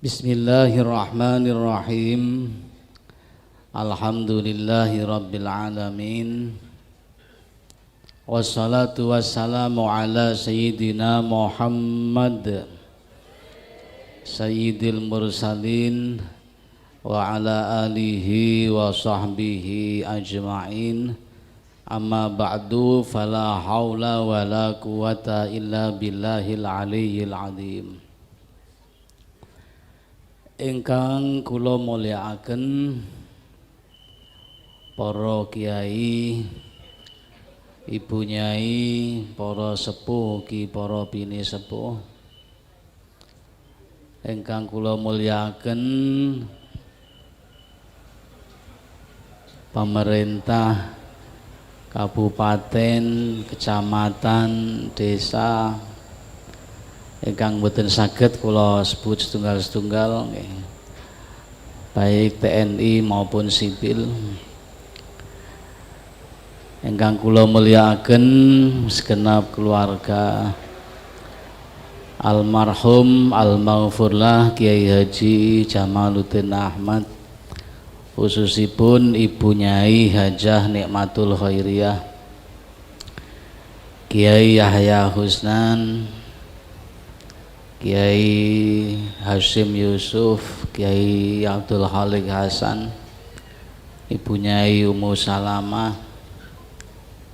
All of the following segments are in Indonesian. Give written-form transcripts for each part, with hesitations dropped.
Bismillahirrahmanirrahim. Alhamdulillahi rabbil alamin. Wassalatu wassalamu ala sayyidina Muhammad sayyidil mursalin wa ala alihi wa sahbihi ajma'in. Amma ba'du, fala hawla wa la quwata illa billahil aliyyil azim. Ingkang kula mulyakaken para kiai, ibu nyai, para sepuh, ki para bini sepuh. Ingkang kula mulyakaken pemerintah kabupaten, kecamatan, desa, ingkang boten saged kula sebut setunggal-setunggal, baik TNI maupun sipil. Ingkang kula mulyakaken segenap keluarga almarhum almaghfurlah Kiai Haji Jamaluddin Ahmad, khususipun Ibu Nyai Hajah Nikmatul Khairiyah, Kiai Yahya Husnan, Kiai Hashim Yusuf, Kiai Abdul Khalik Hasan, Ibu Nyai Ummu Salamah,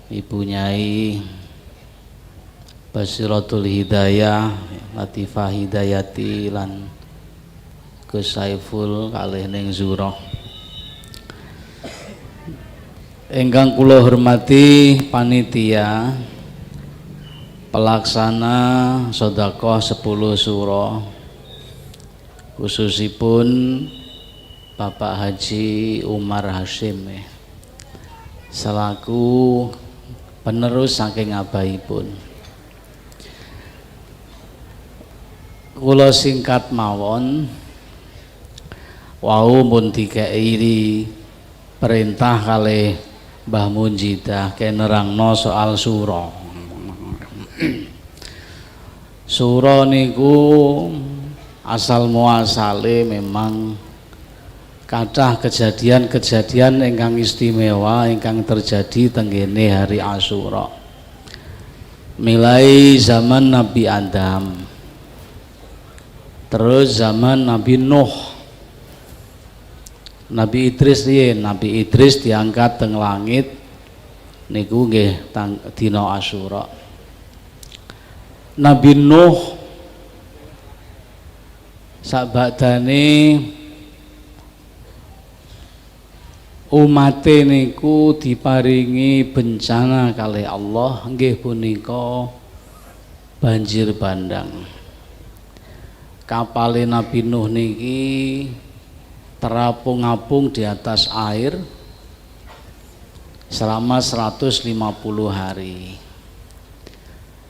Ibu Nyai Basiratul Hidayah, Latifah Hidayati lan Gus Saiful kalih ning Zuroh. Ingkang kula hormati panitia pelaksana sedekah 10 suro, khususipun Bapak Haji Umar Hashim selaku penerus saking abahipun. Kula singkat mawon, wau mun dikei perintah kalih Mbah Munjidah kenerangno soal suro. Suro niku asal muasale memang kathah kejadian-kejadian ingkang istimewa ingkang terjadi tenggene hari Asyura. Mulai zaman Nabi Adam, terus zaman Nabi Nuh, Nabi Idris Nabi Idris diangkat teng langit niku nggih dina Asyura. Nabi Nuh sabadane umate niku diparingi bencana kalih Allah nggih punika banjir bandang. Kapale Nabi Nuh niki terapung-apung di atas air selama 150 hari.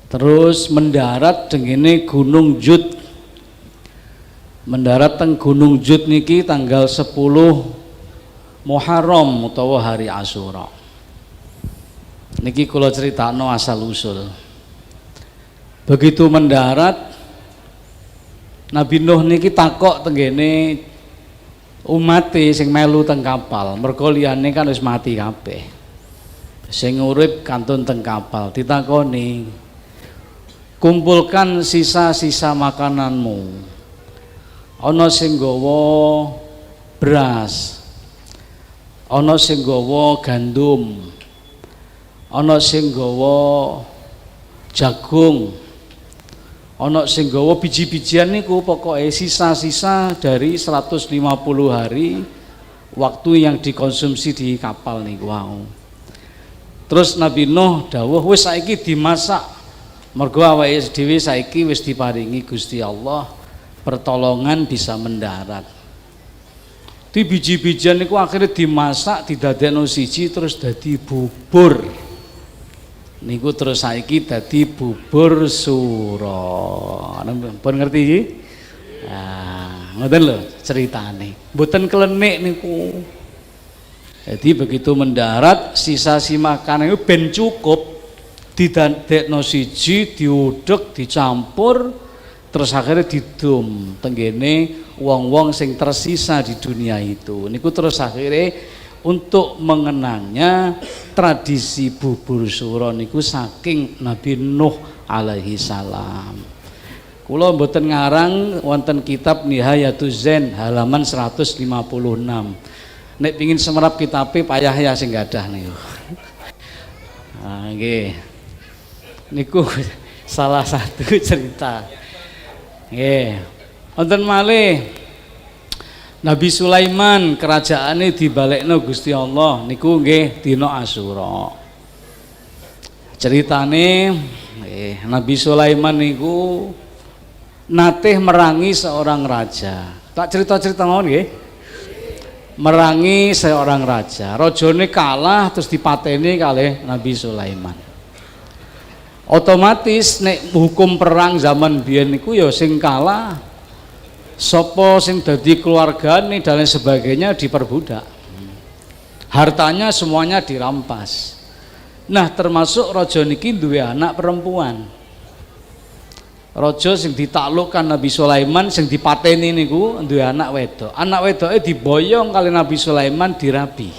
Terus mendarat dengene Gunung Jud. Mendarat teng Gunung Jud niki tanggal 10 Muharram utawa hari Asyura. Niki kula critakno asal usul. Begitu mendarat, Nabi Nuh niki takok tenggene umate sing melu teng kapal, mergo liyane kan wis mati kabeh. Sing urip kantun teng kapal, ditakoni, kumpulkan sisa-sisa makananmu. Ana sing nggawa beras, ana sing nggawa gandum, ana sing nggawa jagung, ana sing nggawa biji-bijian niku, pokoke sisa-sisa dari 150 hari waktu yang dikonsumsi di kapal niku wau. Terus Nabi Nuh dawuh, wis saiki dimasak, mergo awake dhewe saiki wis diparingi Gusti Allah pertolongan bisa mendarat. Di biji-bijian niku akhirnya dimasak, didadekno siji terus dadi bubur. Niku terus saiki dadi bubur suro. Pun ngerti iki? Nah, ngoten lho ceritane. Mboten klenik niku. Jadi begitu mendarat, sisa-sisa makanan itu ben cukup, didadekno siji, diudek, dicampur, Terus akhirnya didum tenggene wong-wong sing tersisa di dunia itu. Niku terus akhirnya untuk mengenangnya tradisi bubur suro niku saking Nabi Nuh alaihi salam. Kula mboten ngarang wonten kitab Nihayatuz Zain halaman 156. Nek pingin semerap kitabe payah ya sing gadah niku. Nggih. Niku salah satu cerita. Nggih. Wonten malih Nabi Sulaiman kerajaane dibalekno Gusti Allah niku nggih dina Asyura. Ceritane Nabi Sulaiman niku nate merangi seorang raja. Tak cerita-cerita mawon nggih. Merangi seorang raja. Rajane kalah terus dipateni kalih Nabi Sulaiman. Otomatis nek hukum perang zaman biyen niku ya sing kalah sapa sing dadi keluargane dan lain sebagainya diperbudak. Hartanya semuanya dirampas. Nah, termasuk raja niki duwe anak perempuan. Raja sing ditaklukkan Nabi Sulaiman sing dipateni niku duwe anak wedok. Anak wedoke diboyong kali Nabi Sulaiman dirabi.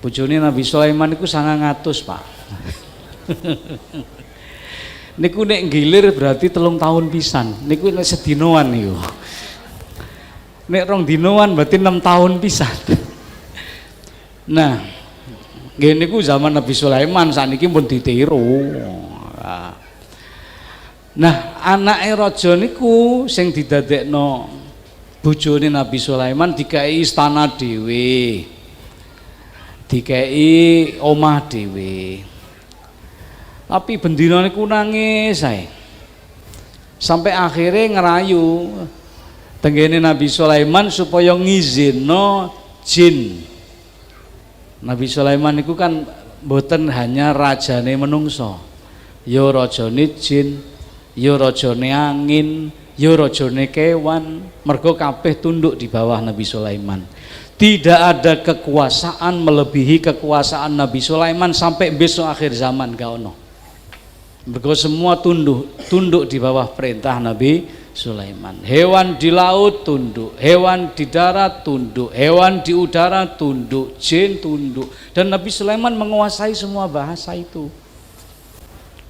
Bojone Nabi Sulaiman niku 900, Pak. Niku nek gilir berarti 3 tahun pisan. Niku nek sedinoan niku. Nek 2 dinoan berarti 6 tahun pisan. Nah, nggih niku zaman Nabi Sulaiman saniki pun ditiru. Nah, anake raja niku sing didadekno bojone Nabi Sulaiman dikai istana dhewe. Dikai omah dhewe. Tapi bendina niku nangis ae. Sampai akhirnya ngerayu tenggene Nabi Sulaiman supaya ngizinno jin. Nabi Sulaiman niku kan mboten hanya rajane menungso. Ya rajane jin, ya rajane angin, ya rajane kewan, mergo kabeh tunduk di bawah Nabi Sulaiman. Tidak ada kekuasaan melebihi kekuasaan Nabi Sulaiman sampai besok akhir zaman gak ono. Mergo semua tunduk di bawah perintah Nabi Sulaiman. Hewan di laut tunduk, hewan di darat tunduk, hewan di udara tunduk, jin tunduk. Dan Nabi Sulaiman menguasai semua bahasa itu.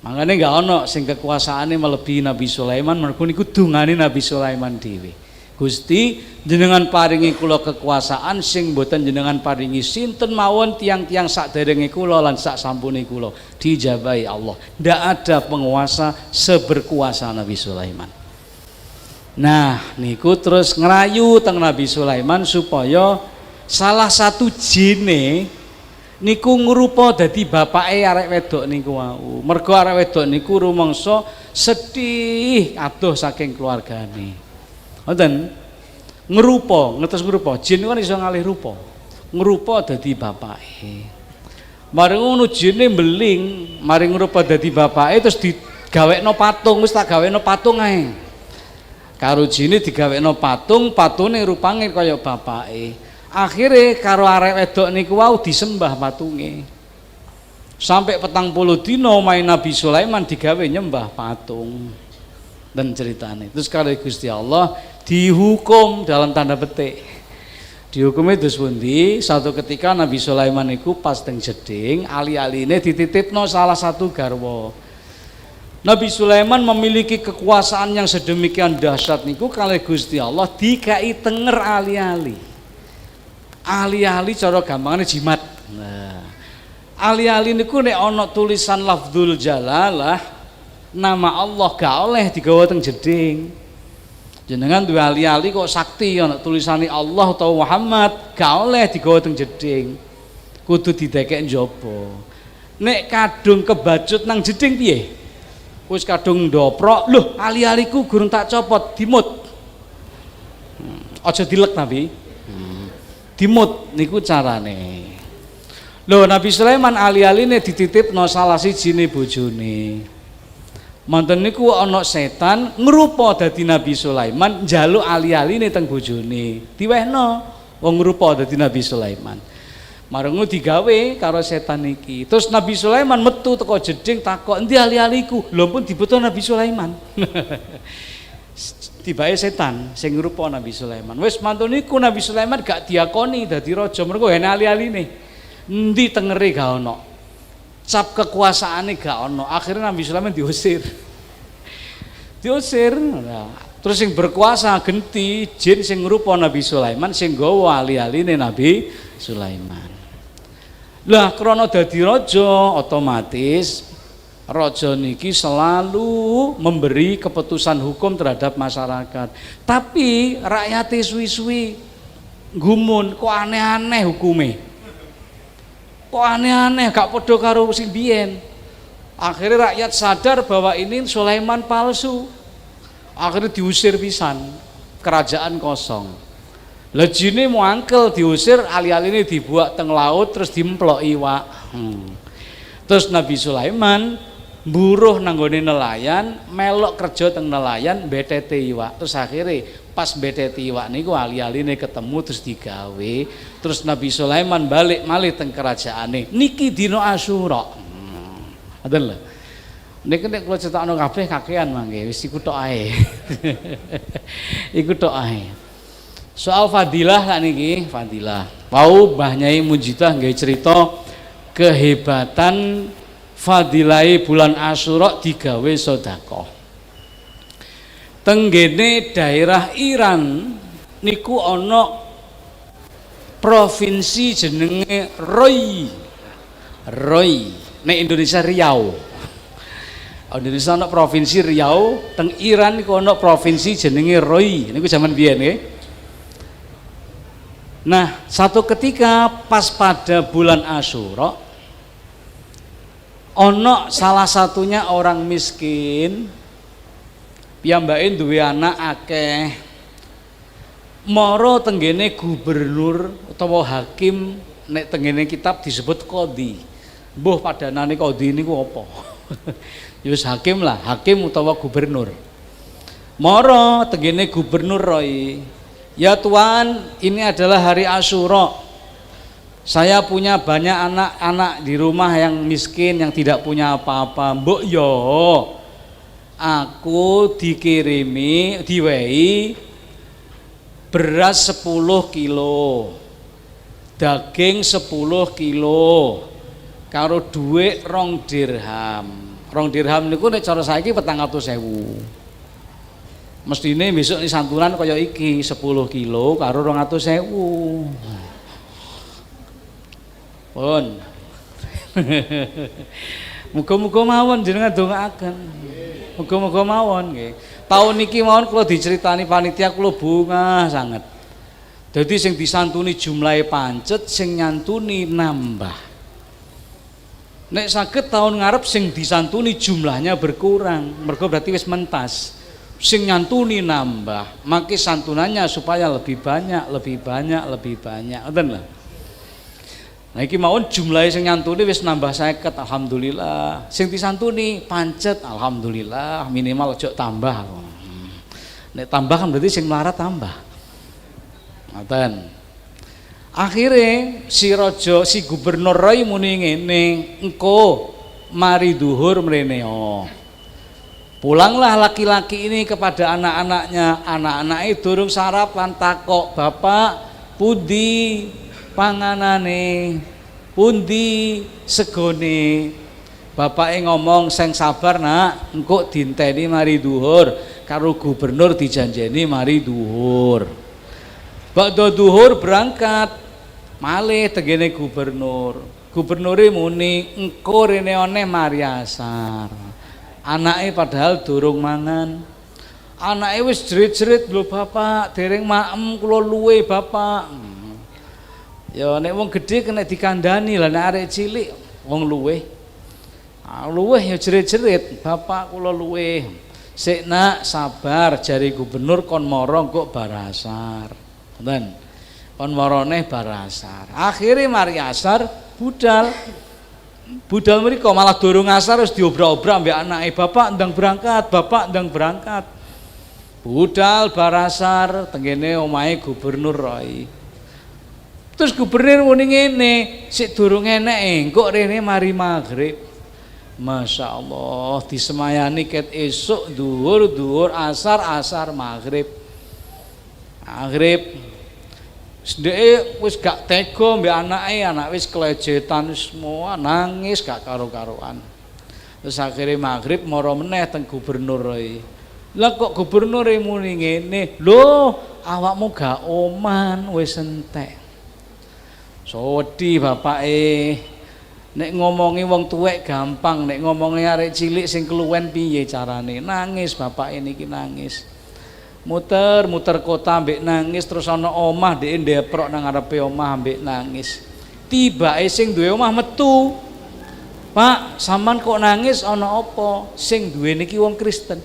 Makanya gak ono sing kekuasaannya melebihi Nabi Sulaiman. Mergo niku dungane Nabi Sulaiman dhewe. Gusti jenengan paringi kula kekuasaan sing boten jenengan paringi sinten mawon tiang-tiang sakderenge kula lan sak sampune kula. Dijabahi Allah. Ndak ada penguasa seberkuasa Nabi Sulaiman. Nah, niku terus ngerayu teng Nabi Sulaiman supaya salah satu jine niku ngrupa dadi bapake arek wedok niku wau. Mergo arek wedok niku rumangsa sedih adoh saking keluargane. Ngoten ngetes ngrupa jin kan iso ngalih rupa ngrupa dadi bapake. Mari ngono jine mbeling mari ngrupa dadi bapake terus digawekno patung, wis tak gawekno patung ae. Karo jine digawekno patung, patune rupane kaya bapake. Akhire karo arek wedok niku wau disembah patunge. Sampai 40 dina main Nabi Sulaiman digawe nyembah patung. Dan ceritanya terus karo Gusti Allah dihukum dalam tanda petik. Dihukumnya terus pundi satu ketika Nabi Sulaiman niku pas teng jeding ali-aline dititipno salah satu garwa. Nabi Sulaiman memiliki kekuasaan yang sedemikian dahsyat niku kalih Gusti Allah dikai tenger ali-ali. Ali-ali cara gampangane jimat. Nah, ali-ali niku nek ana tulisan lafdzul jalalah nama Allah gak oleh digawa teng jeding. Jenengan duwe ali-ali kok sakti ana tulisane Allah atau Muhammad gak oleh digawa teng jeding. Kudu didekek njaba. Nek kadung kebacut nang jeding piye? Wis kadung ndoprok, lho ali-aliku gurung tak copot, dimut. Aja dilek Nabi. Dimut niku carane. Lho Nabi Sulaiman ali-aline dititipno salah sijine bojone. Manten niku ana setan ngrupa dadi Nabi Sulaiman njaluk ali-aline teng bojone. Diwehno wong ngrupa dadi Nabi Sulaiman. Marungu digawe karo setan iki. Terus Nabi Sulaiman metu teko jeding takok, "Endi ali-aliku?" Lho pun dibutuh Nabi Sulaiman. Tibae setan sing ngrupa Nabi Sulaiman. Wis mantun niku Nabi Sulaiman gak diakoni dadi raja, mergo ene ali-aline. Endi tengere gak ono. Cap kekuasaane gak ono. Akhirnya Nabi Sulaiman diusir. Diusir. Nah, terus sing berkuasa genti jin sing ngrupa Nabi Sulaiman sing nggawa ali-aline Nabi Sulaiman. Lah krana dadi raja otomatis raja niki selalu memberi keputusan hukum terhadap masyarakat. Tapi rakyate suwi-suwi gumun, kok aneh-aneh hukume. Kok aneh-aneh gak padha karo sing biyen. Akhirnya rakyat sadar bahwa ini Sulaiman palsu. Akhirnya diusir pisan, kerajaan kosong. Lejine muangkel diusir, ali-aline dibuat teng laut terus dimplok iwak. Terus Nabi Sulaiman buruh nanggone nelayan, melok kerja teng nelayan betete iwak. Terus akhirnya pas betete iwak niku ali-aline ketemu terus digawe. Terus Nabi Sulaiman balik malih teng kerajaane. Niki dina Asyura. Ngoten lho. Nek kula critakno kabeh kakean mangke wis iku tok ae. Iku tok ae. Soal fadilah sak niki, fadilah. Wau Mbah Nyai Mujidah nggih cerita kehebatan fadilai bulan Asyura digawe sedekah. Tenggene daerah Iran niku ana provinsi jenenge Roi. Nek Indonesia Riau. Indonesia ana provinsi Riau, teng Iran niku ana provinsi jenenge Roi. Niku zaman biyen nggih. Nah, satu ketika pas pada bulan Asyura ono salah satunya orang miskin piyambake duwe anak akeh mara tenggene gubernur utawa hakim, nek tenggene kitab disebut qadhi. Mbuh padanane qadhi niku apa? Ya wis hakim lah, hakim utawa gubernur. Mara tenggene gubernur Roy, "Ya Tuan, ini adalah hari Asyura. Saya punya banyak anak-anak di rumah yang miskin, yang tidak punya apa-apa. Mbok yo, aku dikirimi, diwehi beras 10 kilo, daging 10 kilo, karo duit 2 dirham. 2 dirham niku nek cara saiki 400.000. Mestine besok ini santunan kaya iki 10 kilo karo 200.000. Pun. Muga-muga mawon jenengan ndongaaken. Muga-muga mawon nggih. Taun niki mawon kula diceritani panitia kula bungah sanget. Dadi sing disantuni jumlahe pancet, sing nyantuni nambah. Nek saged tahun ngarep sing disantuni jumlahnya berkurang, mergo berarti wis mentas. Sing nyantuni nambah, maka santunannya supaya lebih banyak, lebih banyak, lebih banyak. Ngoten lho. Nah iki mawon jumlahe sing nyantuni wis nambah 50, alhamdulillah. Sing disantuni pancet, alhamdulillah, minimal ojo tambah. Nek tambah kan berarti sing melarat tambah. Ngoten. Akhirnya si raja, si gubernur Roy muni ngene, engko mari duhur mrene. Pulanglah laki-laki ini kepada anak-anaknya. Anak-anaknya durung sarapan takok, "Bapak, pundi panganane? Pundi segone?" Bapake ngomong, "Sing sabar nak, engko dinteni mari duhur, karo gubernur dijanjeni mari duhur." Bakda duhur berangkat malih tegene gubernur. Gubernure muni, "Engko rene oneh mari asar." Anake padahal durung mangan. Anake wis jerit-jerit, "Lho Bapak, dereng maem kula luwe Bapak." Ya nek wong gedhe kena dikandani, lah nek arek cilik wong luwe. Luwe ya jerit-jerit, "Bapak kula luwe." "Sik nak, sabar," jari gubernur, "kon mara kok barasar." Ngoten. Kon marane barasar. Akhire mari asar budal. Budal mriko malah durung asar wis diobrak-obrak mbek anake, "Bapak ndang berangkat, Bapak ndang berangkat." Budal barasar tenggene omahe gubernur Roy. Terus gubernur muni ngene, sik durung enek engko rene mari maghrib. Masya Allah, disemayani ket esuk duhur asar maghrib. Maghrib sedeke wis gak tega mbek anake, anak wis kelejetan semua, nangis gak karo-karoan. Terus akhirnya maghrib mara meneh teng gubernur iki. Lah kok gubernur muni ngene, lho awakmu gak oman wis entek. So wedi bapake. Nek ngomongi wong tuwek gampang, nek ngomongi arek cilik sing keluwen piye carane? Nangis bapake niki nangis. Muter kota ambek nangis, terus ana omah dhek ndeprok nang ngarepe omah ambek nangis. Tibake sing duwe omah metu. Pak, sampean kok nangis ana apa? Sing duwe niki wong Kristen.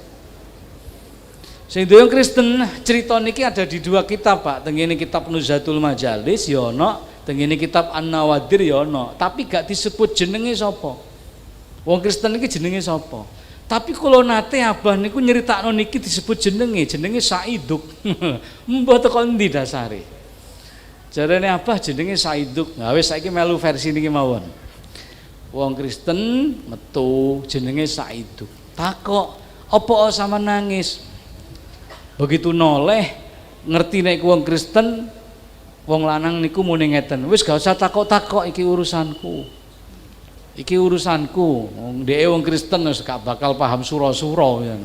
Sing duwe wong Kristen, cerita niki ada di dua kitab, Pak. Tengene kitab Nuzatul Majalis ya ana, tengene kitab An-Nawadir ya ana, tapi gak disebut jenenge sapa. Wong Kristen niki jenenge sapa? Tapi kalau nate abah niku nyeritakno niki disebut jenenge Saiduk. Mbah teko endi dasare? Jarane abah jenenge Saiduk. Nah wis saiki melu versi niki mawon. Wong Kristen metu jenenge Saiduk. Takok, "Apa sama nangis?" Begitu noleh ngerti nek wong Kristen, wong lanang niku muni ngeten, "Wis gak usah takok-takok, iki urusanku." Iki urusanku, dhek wong Kristen wis gak bakal paham sura-sura ya.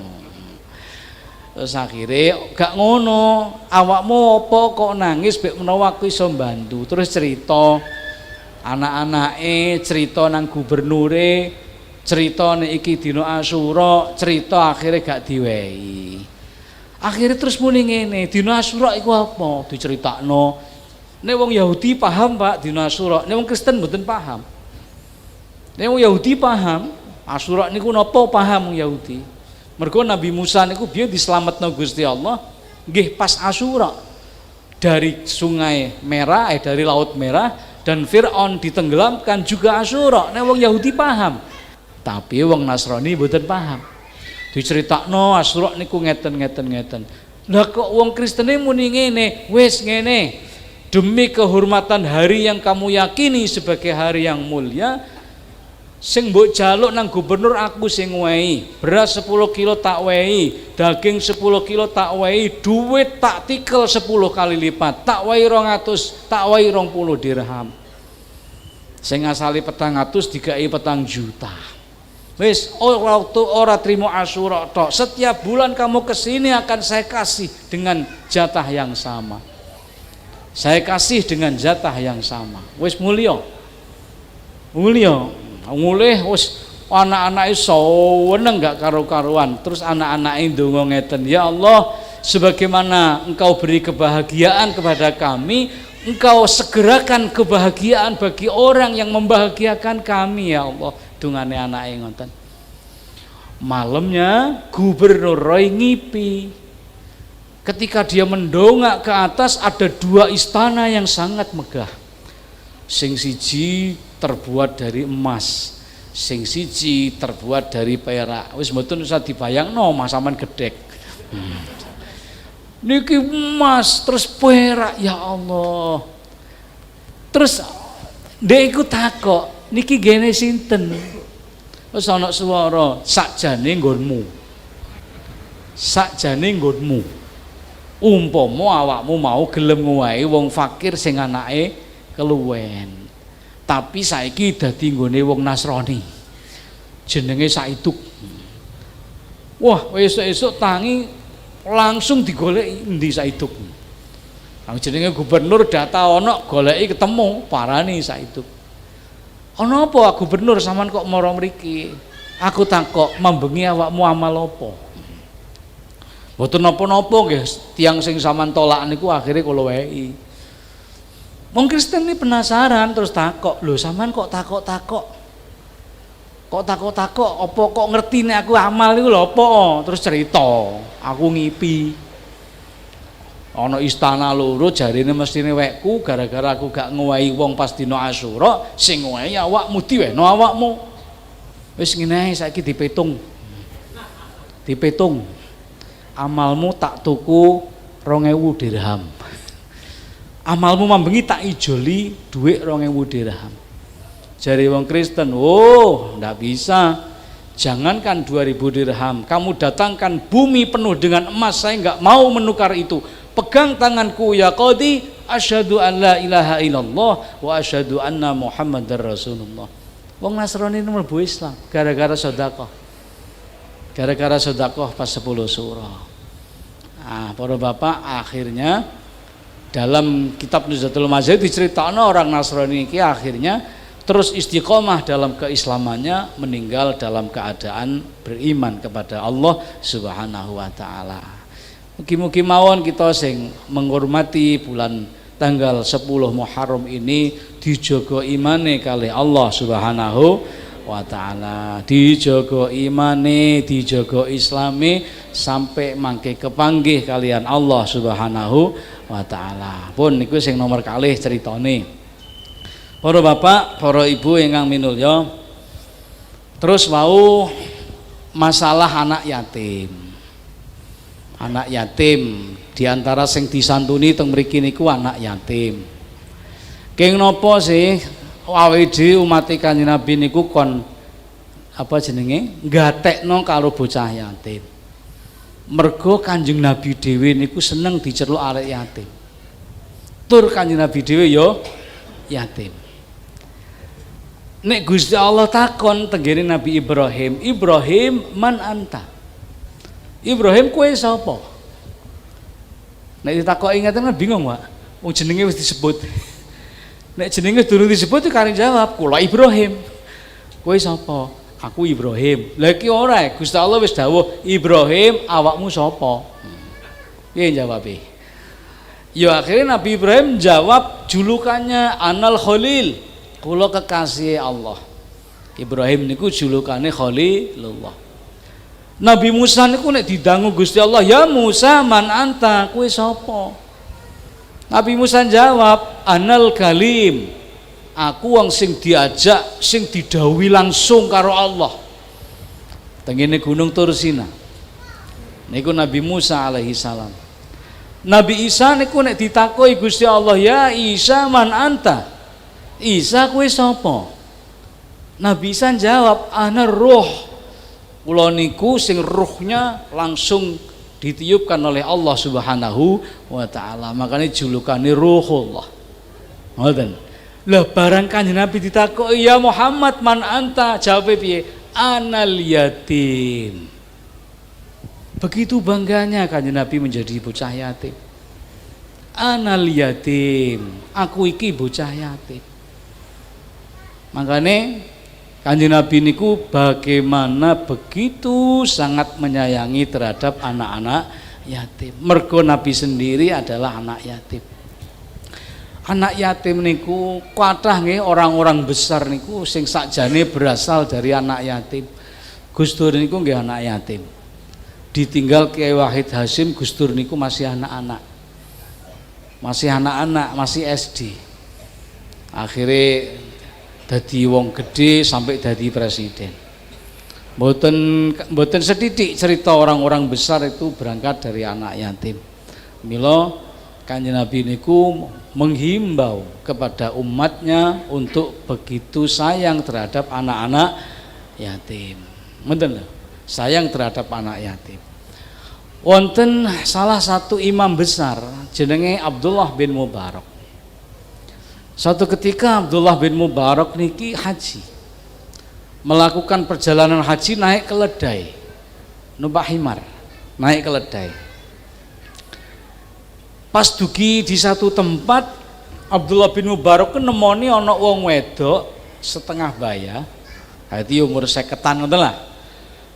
Terus akhirnya gak ngono, awakmu apa kok nangis bek menawa aku iso mbantu. Terus cerita anak-anake, cerita nang gubernure, cerita nek iki dina Asyura, cerita akhirnya gak diwehi. Akhirnya terus muni ngene, dina Asyura iku apa? Diceritakno. Nek wong Yahudi paham, Pak, dina Asyura, nek wong Kristen mboten paham. Nek wong Yahudi paham, Asyura niku napa paham wong Yahudi. Mergo Nabi Musa niku biyen dislametno Gusti Allah nggih pas Asyura. Dari Sungai Merah, dari Laut Merah, dan Firaun ditenggelamkan juga Asyura. Nek wong Yahudi paham. Tapi wong Nasrani mboten paham. Diceritakno Asyura niku ngeten. Lah kok wong Kristene muni ngene, wis ngene. Demi kehormatan hari yang kamu yakini sebagai hari yang mulia, sing mbok jaluk nang gubernur aku sing wehi, beras 10 kilo tak wehi, daging 10 kilo tak wehi, duit tak tikel 10 kali lipat, tak wehi 200, tak wehi 20 dirham. Sing asali 400 dikai 4 juta. Wis ora trimo Asyura tok. Setiap bulan kamu kesini akan saya kasih dengan jatah yang sama. Saya kasih dengan jatah yang sama. Wis mulya. Mulih wis anak-anake seneng gak karo-karuan. Terus anak-anake ndonga ngeten, "Ya Allah, sebagaimana Engkau beri kebahagiaan kepada kami, Engkau segerakan kebahagiaan bagi orang yang membahagiakan kami, ya Allah." Dungane anake ngoten. Malamnya Gubernur Roy ngipi. Ketika dia mendongak ke atas, ada 2 istana yang sangat megah. Sing siji terbuat dari emas, sing siji terbuat dari perak. Wis mboten usah dibayangno Mas sampean gedhek. Niki emas terus perak, ya Allah. Terus ndek iku takok, "Niki gene sinten?" Terus ana swara, "Sakjane nggonmu. Sakjane nggonmu. Umpama awakmu mau gelem ngowahi wong fakir sing anake keluwen. Tapi saiki dadi nggone wong Nasrani. Jenenge Saiduk." Wah, esuk-esuk tangi langsung digoleki endi Saiduk. Nang jenenge gubernur data ana, goleki ketemu, parani Saiduk. "Ana apa gubernur sampean kok mara mriki?" "Aku takok, mambengi awakmu amal apa?" "Mboten napa-napa nggih, tiyang sing sampean tolak niku akhire kula wehi." Wong Kristen ini penasaran terus takok, "Lho sampean kok takok-takok? Kok takok-takok? Apa kok ngerti nek aku amal niku lho apa?" Terus cerita, "Aku ngipi. Ana istana loro jarine mestine wekku gara-gara aku gak ngowahi wong pas dina Asyura, sing ngowahi awakmu diwehno awakmu. Wis ngene ae saiki dipetung. Amalmu tak tuku 2000 dirham. Amalmu mambengi tak ijoli dhuwit 2000 dirham. Jari wong Kristen, oh ndak bisa. Jangankan 2000 dirham, kamu datangkan bumi penuh dengan emas, saya nggak mau menukar itu. Pegang tanganku ya qadi, asyhadu an la ilaha illallah wa asyhadu anna muhammadar rasulullah. Wong Nasrani mlebu Islam gara-gara sedekah. Gara-gara sedekah pas 10 surah. Nah, para bapak, akhirnya dalam kitab Nuzatul Mazahib diceritakan orang Nasrani ini akhirnya terus istiqomah dalam keislamannya, meninggal dalam keadaan beriman kepada Allah Subhanahu wa taala. Mugi-mugi mawon kita sing menghormati bulan tanggal 10 Muharram ini dijaga imane kali Allah Subhanahu wa taala, dijaga imane, dijaga islame sampai mangke kepanggih kalian Allah Subhanahu wa taala. Pun niku sing nomor kalih ceritane. Para bapak, para ibu ingkang minulya, terus mau masalah anak yatim. Anak yatim diantara sing disantuni teng mriki niku anak yatim. Keng napa sih awake umat Kanjeng Nabi niku kon apa jenenge nggatekno karo bocah yatim. Mergo Kanjeng Nabi dhewe niku seneng diceluk arek yatim. Tur Kanjeng Nabi dhewe ya yatim. Nek Gusti Allah takon tenggene Nabi Ibrahim, Ibrahim man anta? Ibrahim kowe sapa? Nek ditakoki ngeten kan bingung, Pak. Wong jenenge wis disebut. Nek jenenge durung disebut ya kare jawab, kula Ibrahim. Kowe sapa? Aku Ibrahim. Lah iki ora, Gusti Allah wis dawuh, Ibrahim awakmu sapa? Piye jawabe? Ya akhirnya Nabi Ibrahim jawab julukannya Anal Khalil. Kula kekasih Allah. Ibrahim niku julukane Khalilullah. Nabi Musa niku nek didangu Gusti Allah, ya Musa man anta? Kowe sapa? Nabi Musa jawab, Anal Kalim. Aku wong sing diajak, sing didhawuhi langsung karo Allah. Tengene Gunung Tursina. Niku Nabi Musa alaihi salam. Nabi Isa niku nek ditakoki Gusti Allah, ya Isa man anta? Isa kowe sapa? Nabi Isa jawab, ana ruh. Kula niku sing ruhnya langsung ditiupkan oleh Allah Subhanahu wa taala. Makanya julukane Ruhullah. Ngoten. Lah barang Kanjeng Nabi ditakoki, ya Muhammad man anta? Jawabe piye? Anal yatim. Begitu bangganya Kanjeng Nabi menjadi bocah yatim. Anal yatim. Aku iki bocah yatim. Makanya Kanjeng Nabi niku bagaimana begitu sangat menyayangi terhadap anak-anak yatim. Mergo Nabi sendiri adalah anak yatim. Anak yatim niku kathah nggih orang-orang besar niku sing sakjane berasal dari anak yatim. Gus Dur niku nggih anak yatim. Ditinggal Kiai Wahid Hasyim, Gus Dur niku masih anak-anak. Masih anak-anak, masih SD. Akhirnya dadi wong gede sampai dadi presiden. Mboten sedidik cerita orang-orang besar itu berangkat dari anak yatim. Mila Kanjeng Nabi niku menghimbau kepada umatnya untuk begitu sayang terhadap anak-anak yatim. Ngoten lho, sayang terhadap anak yatim. Wonten salah satu imam besar jenenge Abdullah bin Mubarak. Suatu ketika Abdullah bin Mubarak niki haji, melakukan perjalanan haji naik keledai, numpak himar, naik keledai. Pas dugi di satu tempat, Abdullah bin Mubarak nemoni ana wong wedok setengah baya, hati umur 50-an ngoten lah.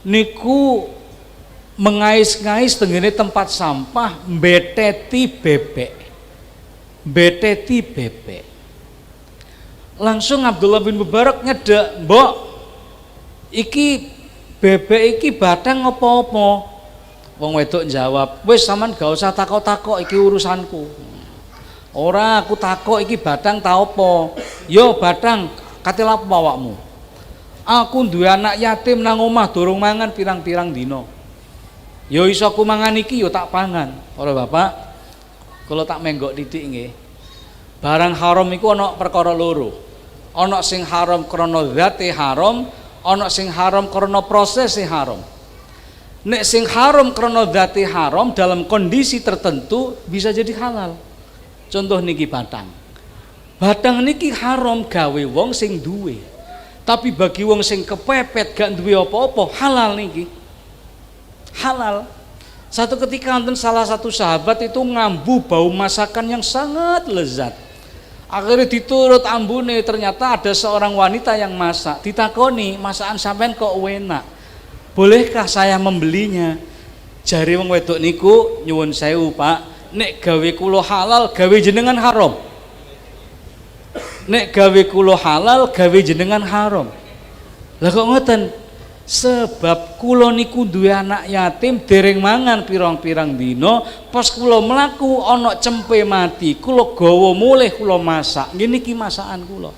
Niku mengais-ngais tenggene tempat sampah, mbeteti bebek. Mbeteti bebek. Langsung Abdullah bin Mubarak nyedek, "Mbok, iki bebek iki batang apa-apa?" Wong wedok jawab, "Wis sampean gak usah takok-takok, iki urusanku." "Ora, aku takok iki batang ta apa?" "Yo batang, katil apa awakmu?" "Aku duwe anak yatim nang omah durung mangan pirang-pirang dina." "Yo iso aku mangan iki yo tak pangan." Para bapak, kalau tak menggok titik nggih. Barang haram iku ana perkara loro. Ana sing haram krana zate haram, ana sing haram krana prosese haram. Nek sing haram krana zate haram dalam kondisi tertentu bisa jadi halal. Contoh niki batang. Batang niki haram gawe wong sing duwe. Tapi bagi wong sing kepepet gak duwe apa-apa halal niki. Halal. Satu ketika nonton salah satu sahabat itu ngambu bau masakan yang sangat lezat. Akhirnya diturut ambune, ternyata ada seorang wanita yang masak. Ditakoni, masakan sampean kok enak, bolehkah saya membelinya? Jari wong wedok niku, nyuwun sewu Pak, nek gawe kula halal gawe jenengan haram. Nek gawe kula halal gawe jenengan haram. Lah kok ngoten? Sebab kula niku duwe anak yatim dereng mangan pirang-pirang dina, pas kula mlaku ana cempe mati, kula gawa mulih kula masak. Nggih niki masakan kula.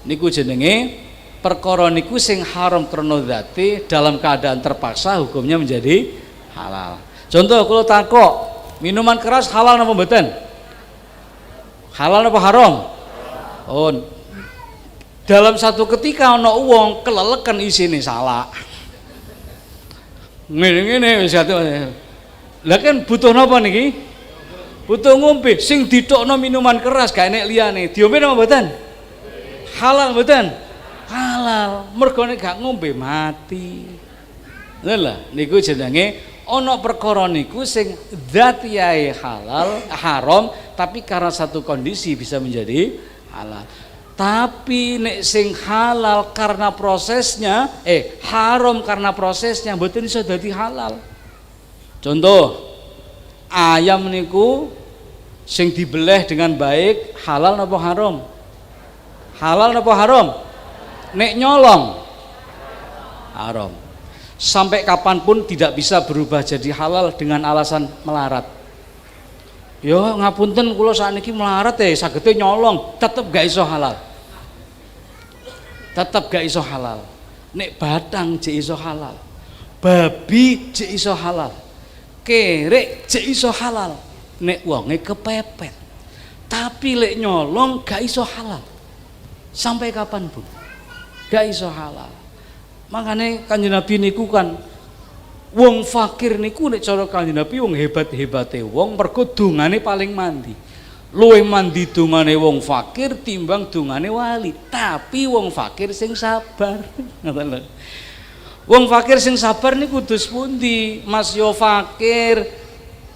Niku jenenge perkara niku sing haram krana zate dalam keadaan terpaksa hukumnya menjadi halal. Contoh kula takok, minuman keras halal napa mboten? Halal napa haram? Oh, dalam satu ketika ana wong keleleken isine salah. Ngene-ngene wis ati. Lah kan butuh napa niki? Butuh ngombe. Sing ditokno minuman keras gak enek liyane. Diombe napa mboten? Halal mboten? Halal. Mergo nek gak ngombe mati. Lha niku jenenge ana perkara niku sing dzatiyae halal, haram, tapi karena satu kondisi bisa menjadi halal. Tapi nek sing halal karena prosesnya, haram karena prosesnya mboten iso dadi halal. Contoh, ayam niku sing dibeleh dengan baik halal napa haram? Halal napa haram? Nek nyolong haram. Sampai kapanpun tidak bisa berubah jadi halal dengan alasan melarat. Yo ngapunten kula sakniki melarat sagete nyolong, tetep gak iso halal. Tetep gak iso halal. Nek batang jek iso halal. Babi jek iso halal. Kerek jek iso halal. Nek wonge kepepet. Tapi lek nyolong gak iso halal. Sampai kapanpun gak iso halal. Makanya Kanjeng Nabi niku kan wong fakir niku nek cara Kanjeng Nabi wong hebat-hebate wong mergo dungane paling mandi. Luwih mandi dungane wong fakir timbang dungane wali. Tapi wong fakir sing sabar. Ngoten lho. Wong fakir sing sabar niku kudu pundi? Mas yo fakir,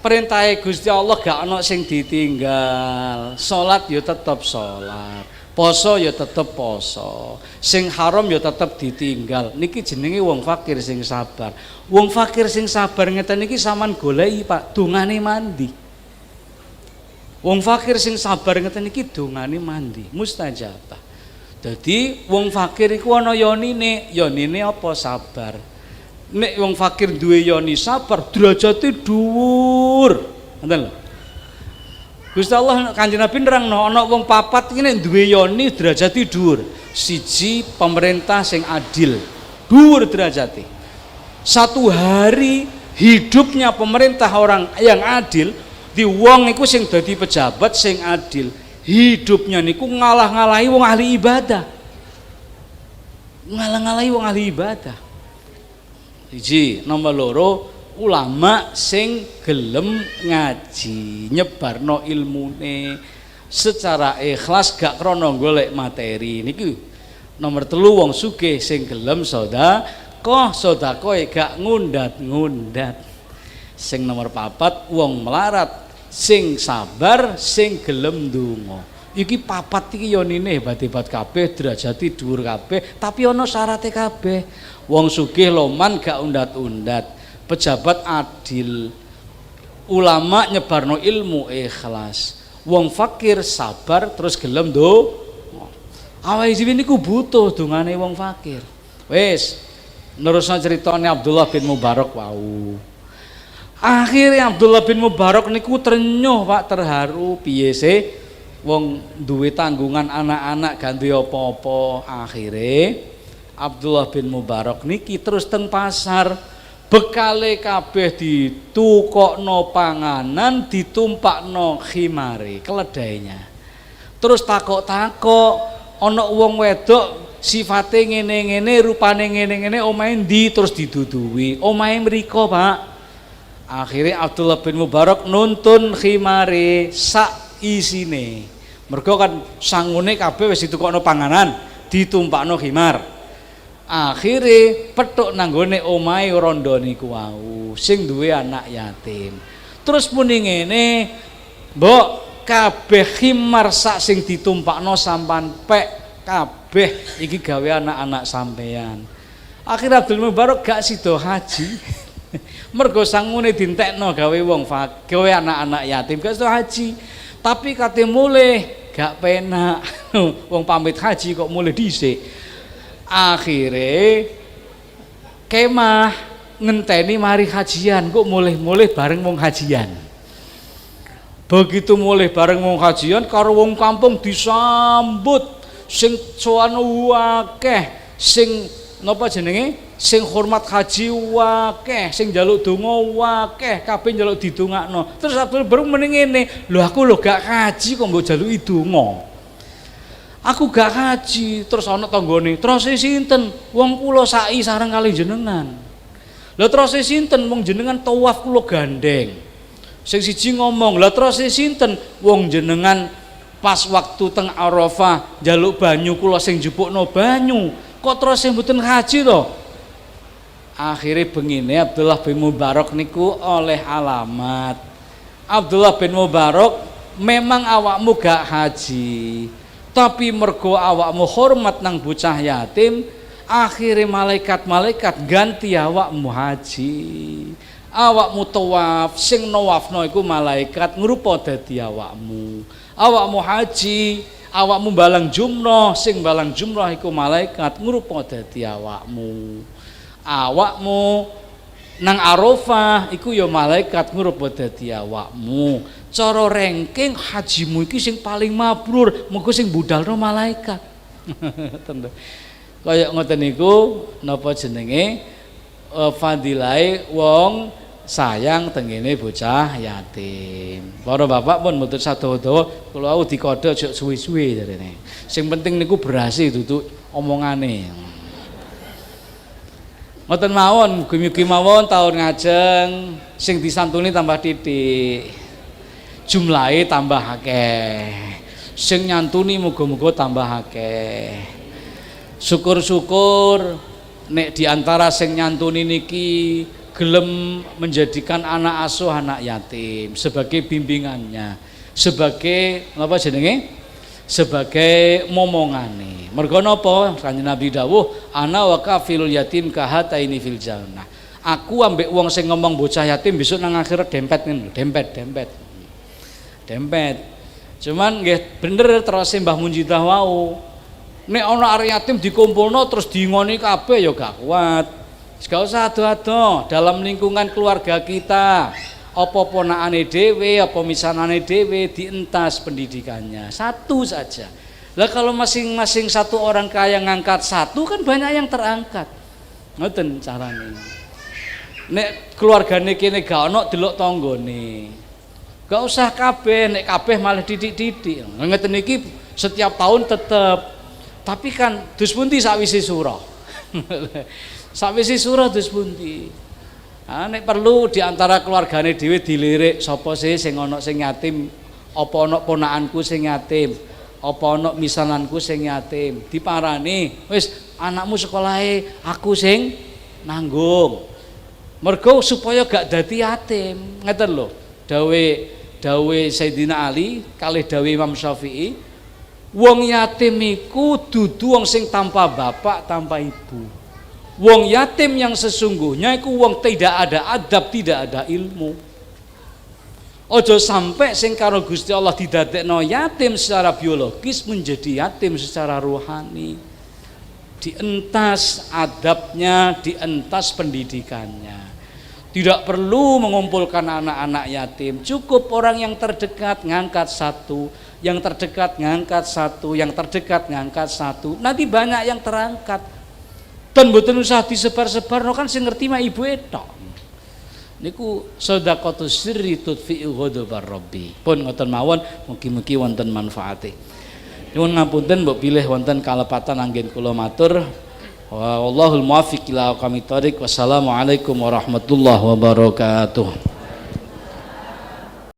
perintahe Gusti Allah gak ana sing ditinggal. Salat yo tetep salat. Poso ya tetep poso, sing haram ya tetep ditinggal. Niki jenenge wong fakir sing sabar. Wong fakir sing sabar ngeten niki sampean goleki Pak, dungane mandi. Wong fakir sing sabar ngeten iki dongane mandi, mustajabah. Dadi wong fakir iku ana yonine, yonine apa sabar. Nek wong fakir duwe yoni sabar, derajate dhuwur. Ngoten lho. Gusti Allah Kanjeng Nabi nerangno ana wong papat iki nek duwe yoni derajate dhuwur. Siji pemerintah sing adil, dhuwur derajate. Satu hari hidupnya pemerintah orang yang adil, di wong iku sing dadi pejabat sing adil, hidupnya niku ngalah-ngalahi wong ahli ibadah. Ngalah-ngalahi wong ahli ibadah. Siji, nomor loro, ulama sing gelem ngaji, nyebarno ilmune secara ikhlas gak krana golek materi. Niki nomor telu, wong sugih sing gelem sedekah gak ngundat-ngundat. Sing nomor papat, wong melarat sing sabar sing gelem ndonga. Iki papat iki yonine hebat-hebat kabeh, derajate dhuwur kabeh, tapi ana syarate kabeh. Wong sugih loman gak undat-undat, pejabat adil, ulama nyebarno ilmu ikhlas, wong fakir sabar terus gelem do. Awake dhewe niku butuh dongane wong fakir. Wis nerusno critane Abdullah bin Mubarak wau. Akhirnya Abdullah bin Mubarak niku ternyuh Pak, terharu. Piye sih wong duwe tanggungan anak-anak gak duwe apa-apa. Akhirnya Abdullah bin Mubarak niki terus teng pasar, bekale kabeh ditukokno panganan, ditumpakno khimare, keledainya. Terus takok-takok ana wong wedok sifate ngene-ngene, rupane ngene-ngene, omahe ndi terus diduduhi. Omahe mriko, Pak. Akhirnya Abdullah bin Mubarak nuntun khimare sak isine. Mergo kan sangune kabeh wis ditukokno panganan, ditumpakno khimar. Akhirnya petuk nanggone omahe rondo niku wau sing duwe anak yatim. Terus muni ngene, Mbok, kabeh khimar sak sing ditumpakno sampan pek kabeh iki gawe anak-anak sampean. Akhirnya Abdul Mubarak gak sida haji. Mergo sangune dintekno gawe wong gawe anak-anak yatim gak sida haji. Tapi kate mulih gak penak. Wong pamit haji kok mulih dhisik. Akhire kemah ngenteni mari hajian kok mulih-mulih bareng wong hajian. Begitu mulih bareng wong hajian karo wong kampung disambut sing sowan akeh, sing napa jenenge? Sing hormat haji akeh, sing njaluk donga akeh, kabeh njaluk didongakno. Terus Abdul baru muni ngene, lho aku lho gak haji kok mbok jaluki donga. Aku gak haji, terus ana tanggane, terus sinten? Wong kula sai sareng kali jenengan. Lah terus sinten? Wong jenengan tawaf kula gandeng. Sing siji ngomong, lah terus sinten? Wong jenengan pas waktu teng Arafah njaluk banyu kula sing njupukno banyu. Kok terus sing mboten haji to? Akhire bengine Abdullah bin Mubarak niku oleh alamat. Abdullah bin Mubarak, memang awakmu gak haji, tapi mergo awakmu hormat nang bocah yatim, akhire malaikat-malaikat ganti awakmu haji. Awakmu tawaf, sing nawafno iku malaikat ngrupa dadi awakmu. Awakmu haji, awakmu balang jumrah, sing balang jumrah iku malaikat ngrupa dadi awakmu. Awakmu nang Arafah iku ya malaikat ngrupa dadi awakmu. Cara ranking hajimu iki sing paling mabrur, mengko sing budalno malaikat. Tentu. Kaya ngoten niku napa jenenge fadilahe wong sayang tengene bocah yatim. Para bapak pun mboten sadowo-dowo, kula au dikode aja suwe-suwe jarene. Sing penting niku berhasil duduk omongane. Ngoten mawon, mugi-mugi mawon taun ngajeng sing disantuni tambah titik. Jumlahe tambah akeh. Sing nyantuni muga-muga tambah akeh. Syukur-syukur nek diantara sing nyantuni niki gelem menjadikan anak asuh anak yatim sebagai bimbingannya, sebagai apa jenenge? Sebagai momongane. Mergo napa? Kanjeng Nabi dawuh, ana wa kafilul yatim kahataini fil jannah. Aku ambek wong sing ngomong bocah yatim besok nang akhirat dempet ngene, dempet. Cuman nggih bener terus Mbah Munjidah wau. Nek ana arek yatim dikumpulno terus diingoni kabeh ya gak kuat. Gak usah ado-ado dalam lingkungan keluarga kita. Apa ponakane dhewe, apa misanane dhewe dientas pendidikannya. Satu saja. Lah kalau masing-masing satu orang kaya ngangkat satu kan banyak yang terangkat. Ngoten carane. Nek keluargane kene gak ono delok tanggane. Gak usah kabeh, nek kabeh malah didik-didik. Ngeten iki setiap tahun tetep. Tapi kan dus pundi sakwise surah. Sakwise surah dus pundi. Nek perlu diantara keluargane dhewe dilirik sapa sih sing ana sing yatim, apa ana ponakanku sing yatim, apa ana misananku sing yatim, diparani, wis anakmu sekolahe aku sing nanggung. Mergo supaya gak dadi yatim. Ngeten lho. Dawe Sayyidina Ali kalih dawe Imam Syafi'i, wong yatim iku dudu wong sing tanpa bapak, tanpa ibu. Wong yatim yang sesungguhnya itu wong tidak ada adab, tidak ada ilmu. Ojo sampai sing karo Gusti Allah didadekno yatim secara biologis menjadi yatim secara rohani. Dientas adabnya, dientas pendidikannya. Tidak perlu mengumpulkan anak-anak yatim, cukup orang yang terdekat ngangkat satu, yang terdekat ngangkat satu, yang terdekat ngangkat satu. Nanti banyak yang terangkat. Dan mboten usah disebar-sebar, no kan sing ngerti mah ibu etok. Niku sedaqatus sirri tudfi'u ghadabar rabbi. Pun ngoten mawon, mugi-mugi wonten manfaate. Nyuwun ngapunten mbok pilih wonten kalepatan anggen kula matur. Wallahul muwaffiq ila aqwamit thoriq. Wassalamualaikum warahmatullahi wabarakatuh.